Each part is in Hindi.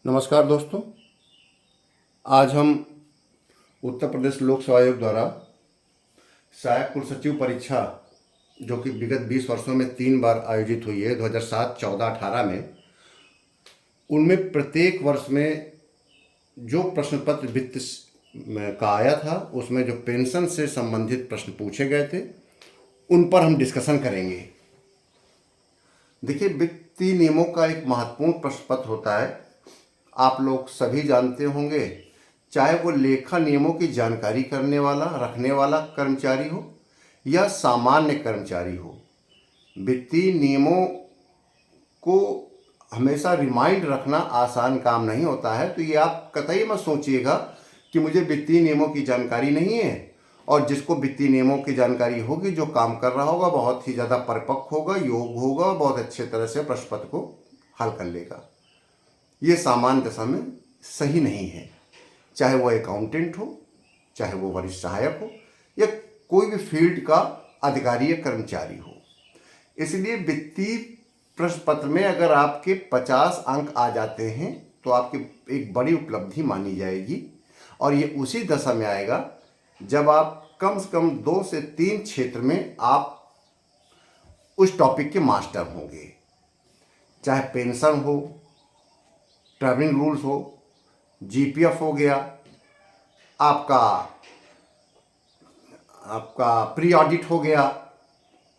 नमस्कार दोस्तों। आज हम उत्तर प्रदेश लोक सेवा आयोग द्वारा सहायक कुल सचिव परीक्षा जो कि विगत 20 वर्षों में 3 बार आयोजित हुई है, 2007, 14, 18 में, उनमें प्रत्येक वर्ष में जो प्रश्न पत्र वित्त का आया था उसमें जो पेंशन से संबंधित प्रश्न पूछे गए थे उन पर हम डिस्कशन करेंगे। देखिए, वित्तीय नियमों का एक महत्वपूर्ण प्रश्न पत्र होता है। आप लोग सभी जानते होंगे, चाहे वो लेखा नियमों की जानकारी करने वाला रखने वाला कर्मचारी हो या सामान्य कर्मचारी हो, वित्तीय नियमों को हमेशा रिमाइंड रखना आसान काम नहीं होता है। तो ये आप कतई मत सोचिएगा कि मुझे वित्तीय नियमों की जानकारी नहीं है, और जिसको वित्तीय नियमों की जानकारी होगी, जो काम कर रहा होगा, बहुत ही ज़्यादा परिपक्व होगा, योग्य होगा और बहुत अच्छे तरह से प्रश्न पत्र को हल कर लेगा। ये सामान्य दशा में सही नहीं है। चाहे वो अकाउंटेंट हो, चाहे वो वरिष्ठ सहायक हो या कोई भी फील्ड का अधिकारी या कर्मचारी हो। इसलिए वित्तीय प्रश्न पत्र में अगर आपके 50 अंक आ जाते हैं तो आपकी एक बड़ी उपलब्धि मानी जाएगी। और ये उसी दशा में आएगा जब आप कम से कम 2 से 3 क्षेत्र में आप उस टॉपिक के मास्टर होंगे। चाहे पेंशन हो, ट्रैवलिंग रूल्स हो, जीपीएफ हो गया, आपका प्री ऑडिट हो गया,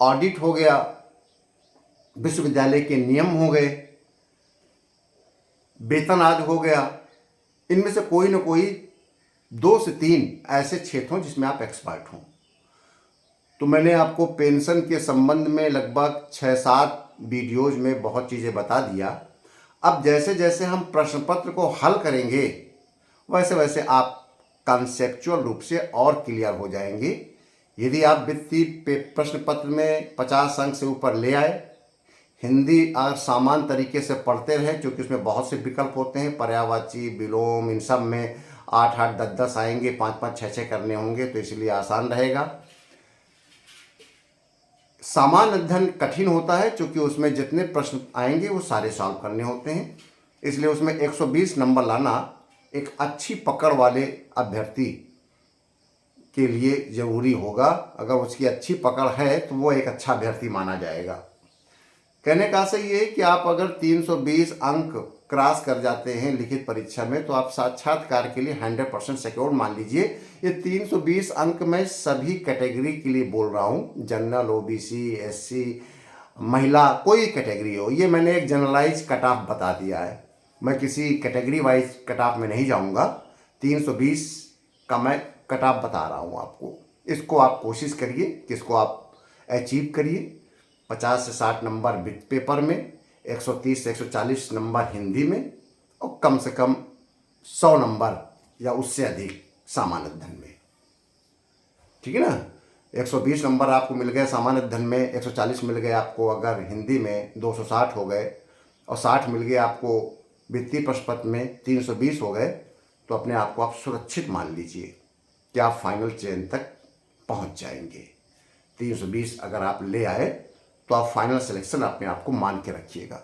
ऑडिट हो गया, विश्वविद्यालय के नियम हो गए, वेतन आदि हो गया। इनमें से कोई ना कोई 2 से 3 ऐसे क्षेत्र हों जिसमें आप एक्सपर्ट हों। तो मैंने आपको पेंशन के संबंध में लगभग 6-7 वीडियोज में बहुत चीज़ें बता दिया। अब जैसे जैसे हम प्रश्न पत्र को हल करेंगे वैसे वैसे आप कॉन्सेप्चुअल रूप से और क्लियर हो जाएंगे। यदि आप वित्तीय प्रश्न पत्र में 50 अंक से ऊपर ले आए, हिंदी और सामान्य तरीके से पढ़ते रहे, क्योंकि उसमें बहुत से विकल्प होते हैं, पर्यायवाची, विलोम, इन सब में 8-8, 10-10 आएंगे, 5-5, 6-6 करने होंगे, तो इसलिए आसान रहेगा। सामान्य अध्ययन कठिन होता है क्योंकि उसमें जितने प्रश्न आएंगे वो सारे सॉल्व करने होते हैं। इसलिए उसमें 120 नंबर लाना एक अच्छी पकड़ वाले अभ्यर्थी के लिए ज़रूरी होगा। अगर उसकी अच्छी पकड़ है तो वो एक अच्छा अभ्यर्थी माना जाएगा। कहने का आशय ये है कि आप अगर 320 अंक क्रॉस कर जाते हैं लिखित परीक्षा में तो आप साक्षात्कार के लिए 100% सिक्योर मान लीजिए। ये 320 अंक मैं सभी कैटेगरी के लिए बोल रहा हूँ, जनरल, ओबीसी, एससी, महिला, कोई कैटेगरी हो। ये मैंने एक जनरलाइज कट ऑफ बता दिया है, मैं किसी कैटेगरी वाइज कट ऑफ में नहीं जाऊँगा। 320 का मैं कट ऑफ बता रहा हूँ आपको। इसको आप कोशिश करिए कि इसको आप अचीव करिए। 50 से 60 नंबर वित्त पेपर में, 130 से 140 नंबर हिंदी में, और कम से कम 100 नंबर या उससे अधिक सामान्य अध्ययन में। ठीक है ना? 120 नंबर आपको मिल गए सामान्य अध्ययन में, 140 मिल गए आपको अगर हिंदी में, 260 हो गए, और 60 मिल गए आपको वित्तीय प्रश्न पत्र में, 320 हो गए, तो अपने आप को आप सुरक्षित मान लीजिए कि आप फाइनल चयन तक पहुंच जाएंगे। 320 अगर आप ले आए तो आप फाइनल सिलेक्शन अपने आप को मान के रखिएगा।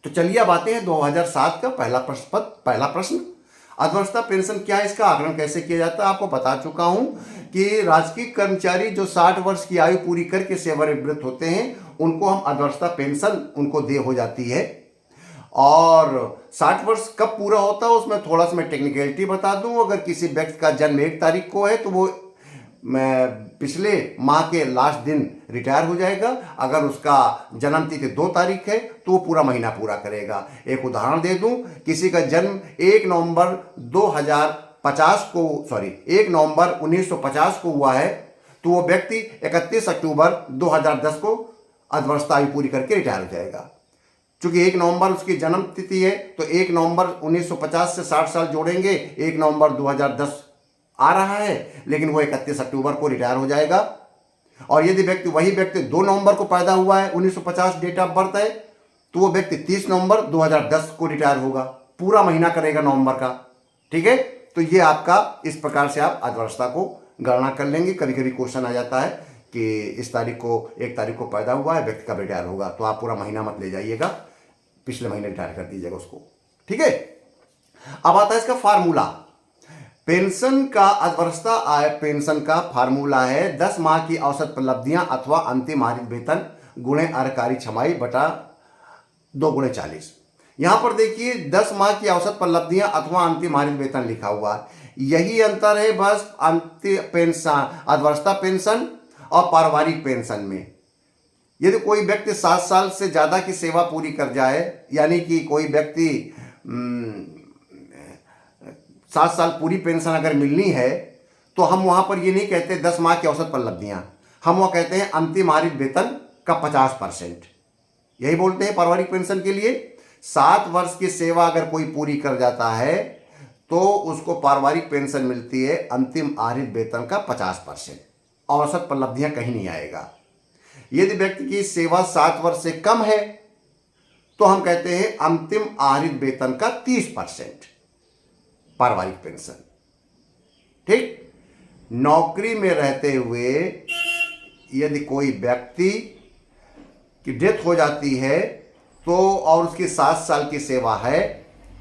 तो चलिए अब आते हैं 2007 का पहला प्रश्न पत्र। पहला प्रश्न, अध्यवस्था पेंशन क्या है, इसका आकलन कैसे किया जाता है। आपको बता चुका हूं कि राजकीय कर्मचारी जो 60 वर्ष की आयु पूरी करके सेवानिवृत्त होते हैं उनको हम अध्यवस्था पेंशन उनको दे हो जाती है। और 60 वर्ष कब पूरा होता है उसमें थोड़ा सा मैं टेक्निकलिटी बता दूं। अगर किसी व्यक्ति का जन्म 1 तारीख को है तो वो पिछले माह के लास्ट दिन रिटायर हो जाएगा। अगर उसका जन्म तिथि 2 तारीख है तो वो पूरा महीना पूरा करेगा। एक उदाहरण दे दूं, किसी का जन्म 1 नवंबर 1950 को हुआ है तो वो व्यक्ति 31 अक्टूबर 2010 को अध्यवस्था आयु पूरी करके रिटायर हो जाएगा। चूंकि 1 नवंबर उसकी जन्म तिथि है तो 1 नवंबर 1950 से 60 साल जोड़ेंगे, 1 नवंबर 2010 आ रहा है, लेकिन वो 31 अक्टूबर को रिटायर हो जाएगा। और यदि वही व्यक्ति 2 नवंबर को पैदा हुआ है, 1950 डेट ऑफ बर्थ है, तो वो व्यक्ति 30 नवंबर 2010 को रिटायर होगा, पूरा महीना करेगा नवंबर का। ठीक है? तो ये आपका इस प्रकार से आप अध्यवस्था को गणना कर लेंगे। कभी कभी क्वेश्चन आ जाता है कि इस तारीख को 1 तारीख को पैदा हुआ है, व्यक्ति कब रिटायर होगा, तो आप पूरा महीना मत ले जाइएगा, पिछले महीने रिटायर कर दीजिएगा उसको। ठीक है? अब आता है इसका फार्मूला। पेंशन का अर्धवार्षिकता आय पेंशन का फार्मूला है 10 माह की औसत उपलब्धियां अथवा अंतिम आरित वेतन गुणे अर्हकारी छमाही बटा 2 गुणे 40। यहां पर देखिए 10 माह की औसत उपलब्धियां अथवा अंतिम आरित वेतन लिखा हुआ है। यही अंतर है बस अंतिम पेंशन अर्धवार्षिकता पेंशन और पारिवारिक पेंशन में। यदि कोई व्यक्ति 7 साल से ज़्यादा की सेवा पूरी कर जाए, यानी कि कोई व्यक्ति 7 साल पूरी पेंशन अगर मिलनी है, तो हम वहाँ पर ये नहीं कहते 10 माह की औसत उपलब्धियाँ, हम वहाँ कहते हैं अंतिम आरित वेतन का 50%। यही बोलते हैं पारिवारिक पेंशन के लिए। 7 वर्ष की सेवा अगर कोई पूरी कर जाता है तो उसको पारिवारिक पेंशन मिलती है अंतिम आरित वेतन का 50%। औसत उपलब्धियाँ कहीं नहीं आएगा। यदि व्यक्ति की सेवा 7 वर्ष से कम है तो हम कहते हैं अंतिम आरित वेतन का 30% पारिवारिक पेंशन। ठीक। नौकरी में रहते हुए यदि कोई व्यक्ति की डेथ हो जाती है तो और उसकी 7 साल की सेवा है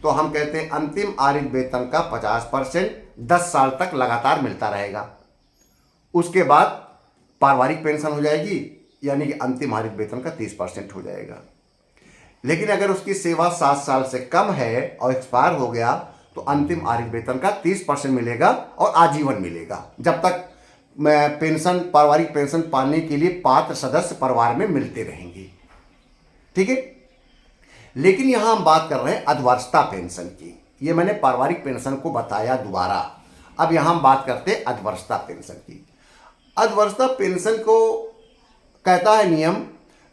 तो हम कहते हैं अंतिम आरित वेतन का 50% 10 साल तक लगातार मिलता रहेगा। उसके बाद पारिवारिक पेंशन हो जाएगी, यानी कि अंतिम आरित वेतन का 30% हो जाएगा। लेकिन अगर उसकी सेवा 7 साल से कम है और एक्सपायर हो गया तो अंतिम आरित वेतन का 30% मिलेगा और आजीवन मिलेगा, जब तक पेंशन पारिवारिक पेंशन पाने के लिए पात्र सदस्य परिवार में मिलते रहेंगे। ठीक है। लेकिन यहां हम बात कर रहे हैं अर्धवार्षिकता पेंशन की। ये मैंने पारिवारिक पेंशन को बताया दोबारा। अब यहां हम बात करते हैं अर्धवार्षिकता पेंशन की। अर्धवार्षिकता पेंशन को कहता है नियम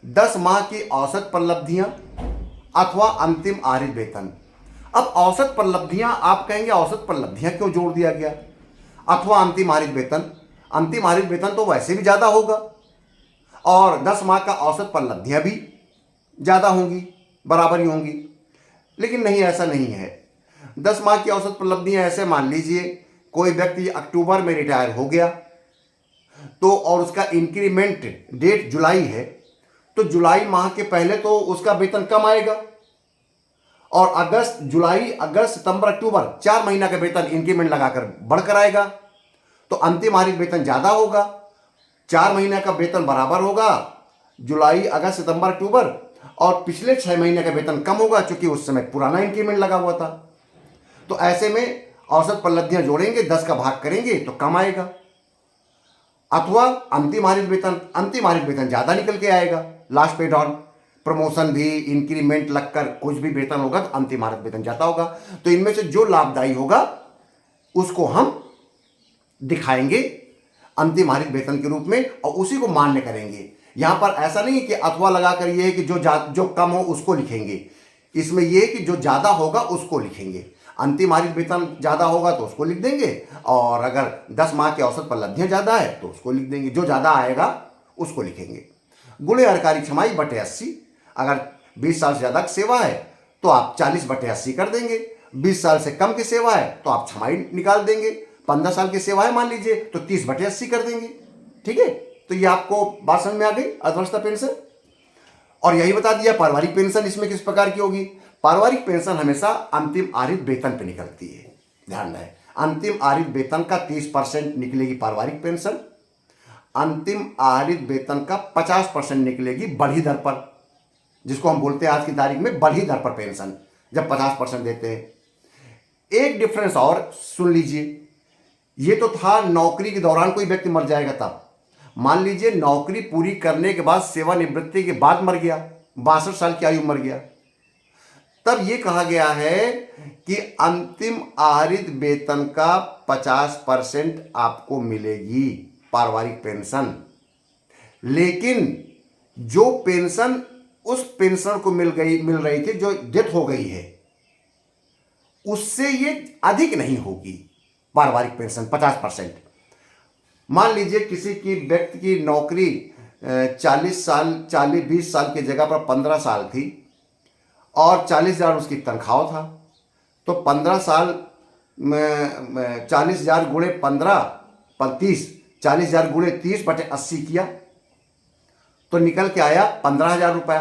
10 माह की औसत उपलब्धियां अथवा अंतिम आरित वेतन। अब औसत उपलब्धियां, आप कहेंगे औसत उपलब्धियां क्यों जोड़ दिया गया, अथवा अंतिम आरित वेतन। अंतिम आरित वेतन तो वैसे भी ज़्यादा होगा और 10 माह का औसत उपलब्धियां भी ज़्यादा होंगी, बराबर ही होंगी। लेकिन नहीं, ऐसा नहीं है। 10 माह की औसत उपलब्धियां ऐसे मान लीजिए कोई व्यक्ति अक्टूबर में रिटायर हो गया तो और उसका इंक्रीमेंट डेट जुलाई है, तो जुलाई माह के पहले तो उसका वेतन कम आएगा और अगस्त, जुलाई, अगस्त, सितंबर, अक्टूबर 4 महीना का वेतन इंक्रीमेंट लगाकर बढ़कर आएगा तो अंतिम आरित वेतन ज़्यादा होगा। 4 महीने का वेतन बराबर होगा, जुलाई, अगस्त, सितंबर, अक्टूबर, और पिछले 6 महीने का वेतन कम होगा क्योंकि उस समय पुराना इंक्रीमेंट लगा हुआ था। तो ऐसे में औसत उपलब्धियां जोड़ेंगे, 10 का भाग करेंगे तो कम आएगा। अथवा अंतिम आरित वेतन ज़्यादा निकल के आएगा। लास्ट पेड ऑन प्रमोशन भी, इंक्रीमेंट लगकर कुछ भी वेतन होगा तो अंतिम आरित वेतन ज़्यादा होगा। तो इनमें से जो लाभदायी होगा उसको हम दिखाएंगे अंतिम आरित वेतन के रूप में और उसी को मान्य करेंगे। यहां पर ऐसा नहीं कि अथवा लगाकर ये है कि जो कम हो उसको लिखेंगे। इसमें यह है कि जो ज़्यादा होगा उसको लिखेंगे। अंतिम आरित वेतन ज़्यादा होगा तो उसको लिख देंगे और अगर 10 माह की औसत उपलब्धियां ज़्यादा है तो उसको लिख देंगे। जो ज़्यादा आएगा उसको लिखेंगे। गुणे अर्हकारी छमाही बटे 80। अगर 20 साल से ज़्यादा की सेवा है तो आप 40 बटे 80 कर देंगे। 20 साल से कम की सेवा है तो आप छमाही निकाल देंगे। 15 साल की सेवा है मान लीजिए तो 30 बटे 80 कर देंगे। ठीक है। तो ये आपको बात समझ में आ गई अर्धवार्षिकता पेंशन। और यही बता दिया पारिवारिक पेंशन इसमें किस प्रकार की होगी। पारिवारिक पेंशन हमेशा अंतिम आरित वेतन पे निकलती है, ध्यान रहे। अंतिम आरित वेतन का 30% निकलेगी पारिवारिक पेंशन, अंतिम आरित वेतन का 50% निकलेगी बढ़ी दर पर, जिसको हम बोलते हैं आज की तारीख में बढ़ी दर पर पेंशन, जब 50% देते हैं। एक डिफरेंस और सुन लीजिए, ये तो था नौकरी के दौरान कोई व्यक्ति मर जाएगा तब। मान लीजिए नौकरी पूरी करने के बाद, सेवानिवृत्ति के बाद मर गया, 62 साल की आयु मर गया, तब ये कहा गया है कि अंतिम आरित वेतन का 50% आपको मिलेगी पारिवारिक पेंशन। लेकिन जो पेंशन उस पेंशन को मिल रही थी जो डेथ हो गई है, उससे ये अधिक नहीं होगी पारिवारिक पेंशन 50%। मान लीजिए किसी की व्यक्ति की नौकरी 20 साल की जगह पर 15 साल थी और 40,000 उसकी तनख्वाह था, तो 15 साल में 40,000 गुणे 15 30, 40,000 गुणे 30 बटे 80 किया तो निकल के आया 15,000 रुपया।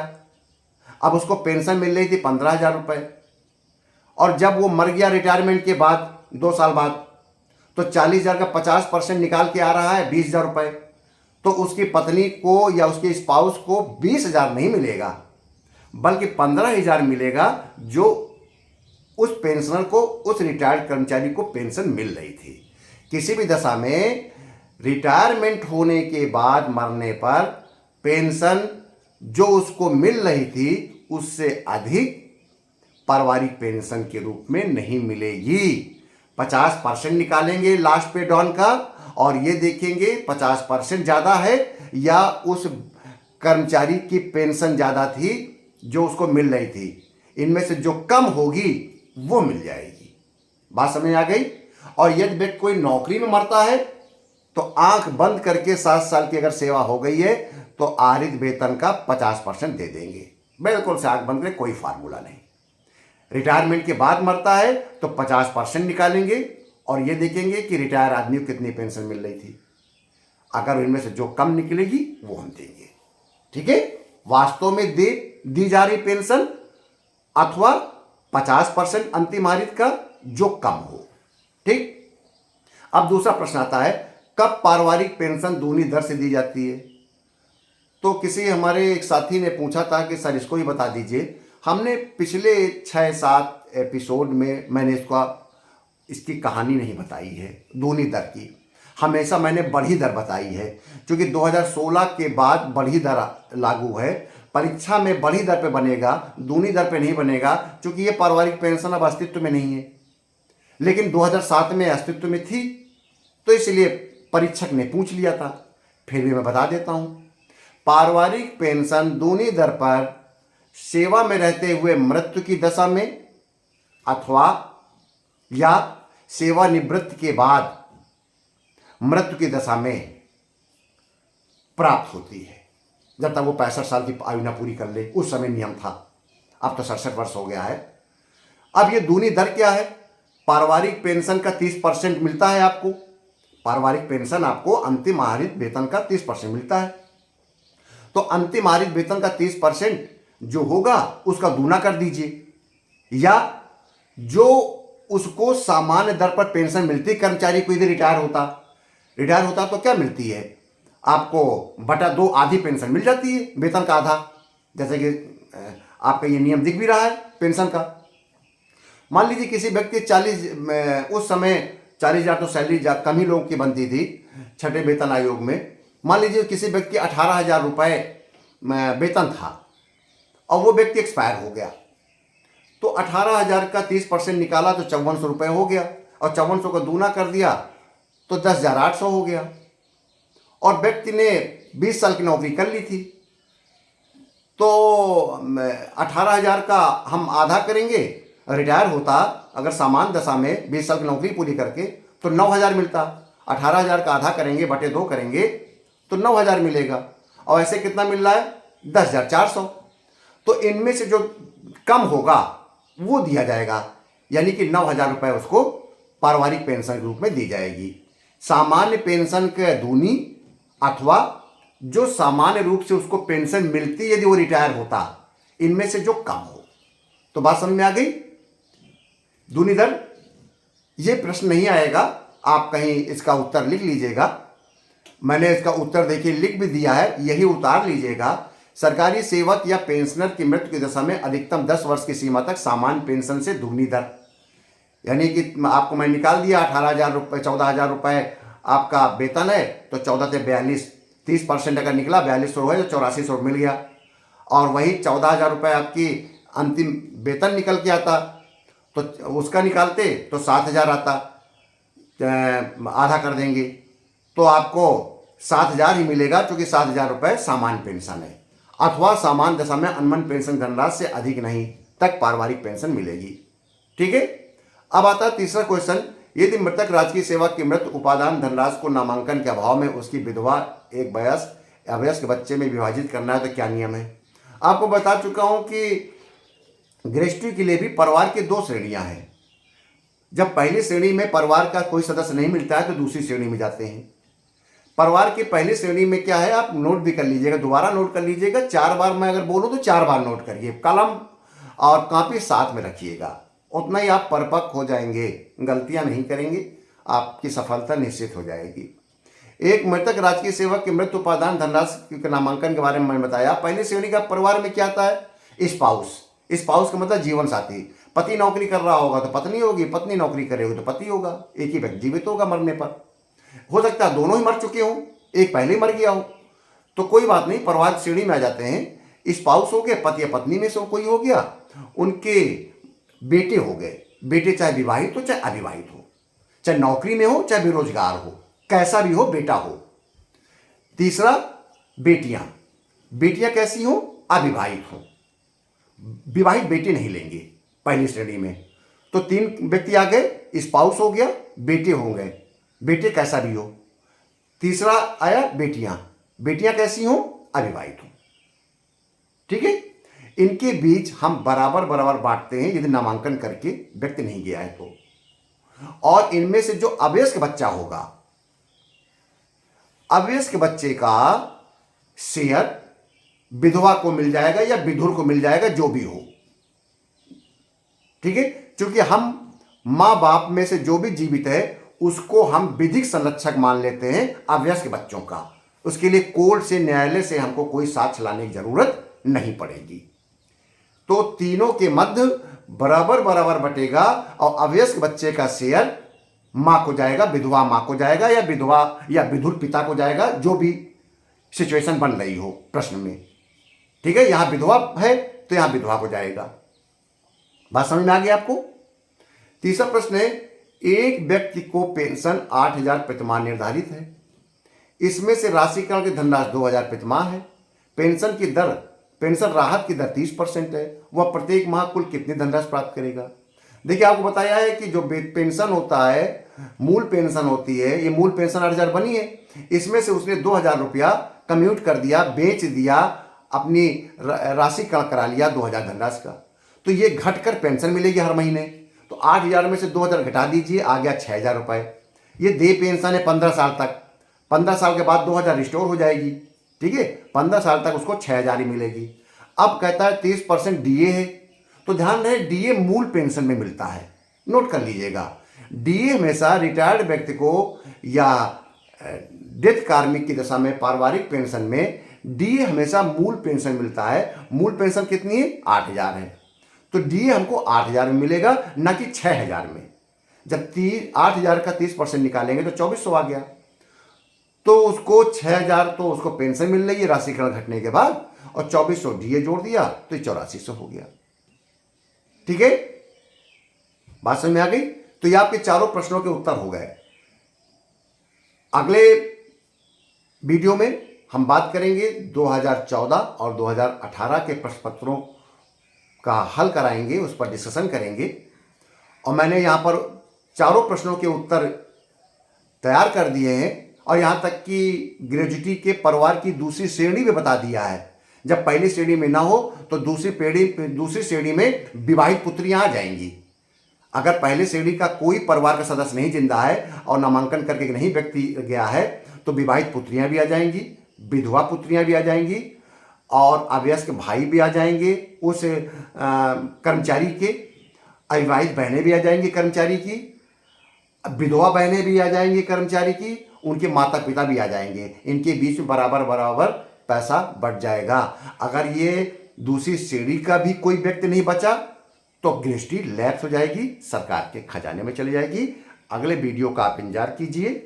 अब उसको पेंशन मिल रही थी 15,000 रुपये और जब वो मर गया रिटायरमेंट के बाद 2 साल बाद, तो 40,000 का 50% निकाल के आ रहा है 20,000 रुपये। तो उसकी पत्नी को या उसके स्पाउस को 20,000 नहीं मिलेगा, बल्कि 15,000 मिलेगा, जो उस पेंशनर को, उस रिटायर्ड कर्मचारी को पेंशन मिल रही थी। किसी भी दशा में रिटायरमेंट होने के बाद मरने पर पेंशन जो उसको मिल रही थी उससे अधिक पारिवारिक पेंशन के रूप में नहीं मिलेगी। 50% निकालेंगे लास्ट पे डॉन का, और ये देखेंगे 50% ज़्यादा है या उस कर्मचारी की पेंशन ज़्यादा थी जो उसको मिल रही थी। इनमें से जो कम होगी वो मिल जाएगी। बात समझ आ गई। और यदि व्यक्ति कोई नौकरी में मरता है तो आंख बंद करके 7 साल की अगर सेवा हो गई है तो आहरित वेतन का 50% दे देंगे। बिल्कुल से आंख बंद करें, कोई फार्मूला नहीं। रिटायरमेंट के बाद मरता है तो 50% निकालेंगे और ये देखेंगे कि रिटायर आदमी को कितनी पेंशन मिल रही थी। अगर इनमें से जो कम निकलेगी वो हम देंगे। ठीक है, वास्तव में दी जा रही पेंशन अथवा 50% अंतिम आहरित का जो कम हो। ठीक। अब दूसरा प्रश्न आता है, कब पारिवारिक पेंशन दूनी दर से दी जाती है? तो किसी हमारे एक साथी ने पूछा था कि सर इसको ही बता दीजिए। हमने पिछले 6-7 एपिसोड में मैंने इसकी कहानी नहीं बताई है दूनी दर की। हमेशा मैंने बढ़ी दर बताई है, क्योंकि 2016 के बाद बढ़ी दर लागू है। परीक्षा में बढ़ी दर पे बनेगा, दूनी दर पे नहीं बनेगा, क्योंकि ये पारिवारिक पेंशन अब अस्तित्व में नहीं है, लेकिन 2007 में अस्तित्व में थी, तो इसलिए परीक्षक ने पूछ लिया था। फिर भी मैं बता देता हूँ, पारिवारिक पेंशन दूनी दर पर सेवा में रहते हुए मृत्यु की दशा में अथवा या सेवानिवृत्ति के बाद मृत्यु की दशा में प्राप्त होती है, जब तक वो 65 साल की आयु न पूरी कर ले। उस समय नियम था, अब तो 67 वर्ष हो गया है। अब ये दूनी दर क्या है? पारिवारिक पेंशन का 30% मिलता है आपको। पारिवारिक पेंशन आपको अंतिम आहरित वेतन का 30% मिलता है, तो अंतिम आहरित वेतन का 30% जो होगा उसका दूना कर दीजिए, या जो उसको सामान्य दर पर पेंशन मिलती, कर्मचारी को यदि रिटायर होता तो क्या मिलती है आपको? बटा 2 आधी पेंशन मिल जाती है, वेतन का आधा। जैसे कि आपका ये नियम दिख भी रहा है पेंशन का। मान लीजिए किसी व्यक्ति 40, उस समय 40,000 तो सैलरी कम ही लोगों की बनती थी छठे वेतन आयोग में। मान लीजिए किसी व्यक्ति 18,000 रुपये वेतन था और वो व्यक्ति एक्सपायर हो गया, तो 18,000 का 30% निकाला तो 5400 रुपये हो गया, और 5400 का दूना कर दिया तो 10,800 हो गया। और व्यक्ति ने 20 साल की नौकरी कर ली थी, तो 18,000 का हम आधा करेंगे, रिटायर होता अगर सामान्य दशा में 20 साल की नौकरी पूरी करके तो 9,000 मिलता। 18,000 का आधा करेंगे, बटे 2 करेंगे तो 9,000 मिलेगा, और ऐसे कितना मिल रहा है? 10,400। तो इनमें से जो कम होगा वो दिया जाएगा, यानी कि 9,000 रुपये उसको पारिवारिक पेंशन के रूप में दी जाएगी। सामान्य पेंशन के दूनी अथवा जो सामान्य रूप से उसको पेंशन मिलती यदि वो रिटायर होता, इनमें से जो कम हो। तो बात समझ में आ गई? दूनी दर, ये प्रश्न नहीं आएगा, आप कहीं इसका उत्तर लिख लीजिएगा। मैंने इसका उत्तर देखिए लिख भी दिया है, यही उतार लीजिएगा। सरकारी सेवक या पेंशनर की मृत्यु की दशा में अधिकतम 10 वर्ष की सीमा तक सामान्य पेंशन से दुगनी दर, यानी कि आपको मैं निकाल दिया 18,000 रुपये, 14,000 रुपये आपका वेतन है, तो 14 से 42, 30% अगर निकला 4200 है तो 8400 मिल गया, और वही 14,000 रुपये आपकी अंतिम वेतन निकल के आता, तो उसका निकालते तो 7,000 आता, आधा कर देंगे तो आपको 7,000 ही मिलेगा, क्योंकि 7,000 रुपये सामान्य पेंशन है, अथवा सामान्य दशा में अनमन पेंशन धनराशि से अधिक नहीं तक पारिवारिक पेंशन मिलेगी। ठीक है। अब आता है तीसरा क्वेश्चन, यदि मृतक राजकीय सेवक की मृत्यु उपादान धनराशि को नामांकन के अभाव में उसकी विधवा एक अवयस्क बच्चे में विभाजित करना है तो क्या नियम है? आपको बता चुका हूं कि गृहस्थी के लिए भी परिवार की 2 श्रेणियां हैं। जब पहली श्रेणी में परिवार का कोई सदस्य नहीं मिलता है तो दूसरी श्रेणी में जाते हैं। परिवार की पहली श्रेणी में क्या है, आप नोट भी कर लीजिएगा, दोबारा नोट कर लीजिएगा। 4 बार मैं अगर बोलूँ तो 4 बार नोट करिए, कलम और कॉपी साथ में रखिएगा। उतना ही आप परिपक्व हो जाएंगे, गलतियां नहीं करेंगे, आपकी सफलता निश्चित हो जाएगी। एक मृतक राजकीय सेवक के मृत्यु उपादान धनराशि के नामांकन के बारे में मैंने बताया। पहली श्रेणी का परिवार में क्या आता है? स्पाउस। स्पाउस का मतलब जीवन साथी। पति नौकरी कर रहा होगा तो पत्नी होगी, पत्नी नौकरी करेगी तो पति होगा। एक ही व्यक्ति जीवित होगा मरने पर। हो सकता है दोनों ही मर चुके हों, एक पहले ही मर गया हो, तो कोई बात नहीं, परिवार श्रेणी में आ जाते हैं। स्पाउस हो गए, पति या पत्नी में से कोई हो गया, उनके बेटे हो गए। बेटे चाहे विवाहित हो चाहे अविवाहित हो, चाहे नौकरी में हो चाहे बेरोजगार हो, कैसा भी हो, बेटा हो। तीसरा, बेटियां। बेटियां कैसी हो? अविवाहित हो। विवाहित बेटे नहीं लेंगे पहली श्रेणी में। तो 3 व्यक्ति आ गए, स्पाउस हो गया, बेटे हो गए, बेटे कैसा भी हो। तीसरा आया बेटियां। बेटियां कैसी हो? अविवाहित हो। ठीक है, इनके बीच हम बराबर बराबर बांटते हैं यदि नामांकन करके व्यक्ति नहीं गया है तो। और इनमें से जो अवयस्क बच्चा होगा, अवयस्क बच्चे का शेयर विधवा को मिल जाएगा या विधुर को मिल जाएगा, जो भी हो। ठीक है, क्योंकि हम मां बाप में से जो भी जीवित है उसको हम विधिक संरक्षक मान लेते हैं अवयस्क बच्चों का। उसके लिए कोर्ट से, न्यायालय से हमको कोई साक्ष्य लाने की जरूरत नहीं पड़ेगी। तो तीनों के मध्य बराबर बराबर बटेगा और अवयस्क बच्चे का शेयर मां को जाएगा, विधवा मां को जाएगा, या विधवा या विधुर पिता को जाएगा, जो भी सिचुएशन बन रही हो प्रश्न में। ठीक है, यहां विधवा है तो यहां विधवा को जाएगा। बात समझ में आ गई आपको? तीसरा प्रश्न है, एक व्यक्ति को पेंशन 8,000 प्रतिमाह निर्धारित है। इसमें से राशिकरण की धनराशि 2,000 प्रतिमाह है। पेंशन की दर, पेंशन राहत की दर 30% है। वह प्रत्येक माह कुल कितनी धनराशि प्राप्त करेगा? देखिए, आपको बताया है कि जो पेंशन होता है, मूल पेंशन होती है, ये मूल पेंशन 8,000 बनी है। इसमें से उसने 2,000 रुपया कम्यूट कर दिया, बेच दिया, अपनी राशिकरण करा लिया 2,000 धनराशि का। तो ये घटकर पेंशन मिलेगी हर महीने। तो 8,000 में से 2,000 घटा दीजिए, आ गया 6,000 रुपये। ये दे पेंशन है 15 साल तक। 15 साल के बाद 2,000 रिस्टोर हो जाएगी। ठीक है, 15 साल तक उसको 6,000 ही मिलेगी। अब कहता है 30% डीए है, तो ध्यान रहे डीए मूल पेंशन में मिलता है, नोट कर लीजिएगा। डीए हमेशा रिटायर्ड व्यक्ति को या डेथ कार्मिक की दशा में पारिवारिक पेंशन में डीए हमेशा मूल पेंशन मिलता है। मूल पेंशन कितनी है? 8,000 है। तो डीए हमको 8,000 में मिलेगा, ना कि 6,000 में। जब 8,000 का 30% निकालेंगे तो 2,400 आ गया। तो उसको 6,000 तो उसको पेंशन मिल रही है राशिकरण घटने के बाद, और 2,400 डीए जोड़ दिया तो 8400 हो गया। ठीक है, बात समझ में आ गई? तो ये आपके चारों प्रश्नों के उत्तर हो गए। अगले वीडियो में हम बात करेंगे 2014 और 2018 के प्रश्न पत्रों का हल कराएंगे, उस पर डिस्कशन करेंगे। और मैंने यहाँ पर चारों प्रश्नों के उत्तर तैयार कर दिए हैं, और यहाँ तक कि ग्रेजुएटी के परिवार की दूसरी श्रेणी भी बता दिया है। जब पहली श्रेणी में ना हो तो दूसरी श्रेणी में विवाहित पुत्रियां आ जाएंगी। अगर पहले श्रेणी का कोई परिवार का सदस्य नहीं जिंदा है और नामांकन करके नहीं व्यक्ति गया है, तो विवाहित पुत्रियां भी आ जाएंगी, विधवा पुत्रियां भी आ जाएंगी, और अवयस्क भाई भी आ जाएंगे उस कर्मचारी के, अविवाहित बहनें भी आ जाएंगी कर्मचारी की, विधवा बहनें भी आ जाएंगी कर्मचारी की, उनके माता पिता भी आ जाएंगे। इनके बीच में बराबर बराबर पैसा बढ़ जाएगा। अगर ये दूसरी श्रेणी का भी कोई व्यक्ति नहीं बचा तो ग्रेजुएटी लैप्स हो जाएगी, सरकार के खजाने में चली जाएगी। अगले वीडियो का आप इंतजार कीजिए,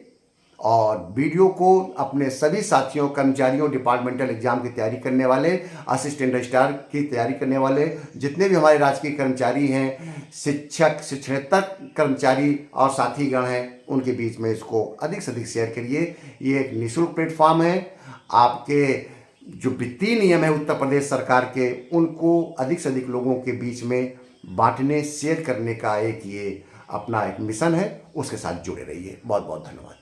और वीडियो को अपने सभी साथियों, कर्मचारियों, डिपार्टमेंटल एग्जाम की तैयारी करने वाले, असिस्टेंट रजिस्ट्रार की तैयारी करने वाले, जितने भी हमारे राजकीय कर्मचारी हैं, शिक्षक, शिक्षणेतर कर्मचारी और साथीगण हैं, उनके बीच में इसको अधिक से अधिक शेयर करिए। ये एक निःशुल्क प्लेटफॉर्म है। आपके जो वित्तीय नियम है उत्तर प्रदेश सरकार के, उनको अधिक से अधिक लोगों के बीच में बांटने, शेयर करने का एक ये अपना एक मिशन है। उसके साथ जुड़े रहिए। बहुत बहुत धन्यवाद।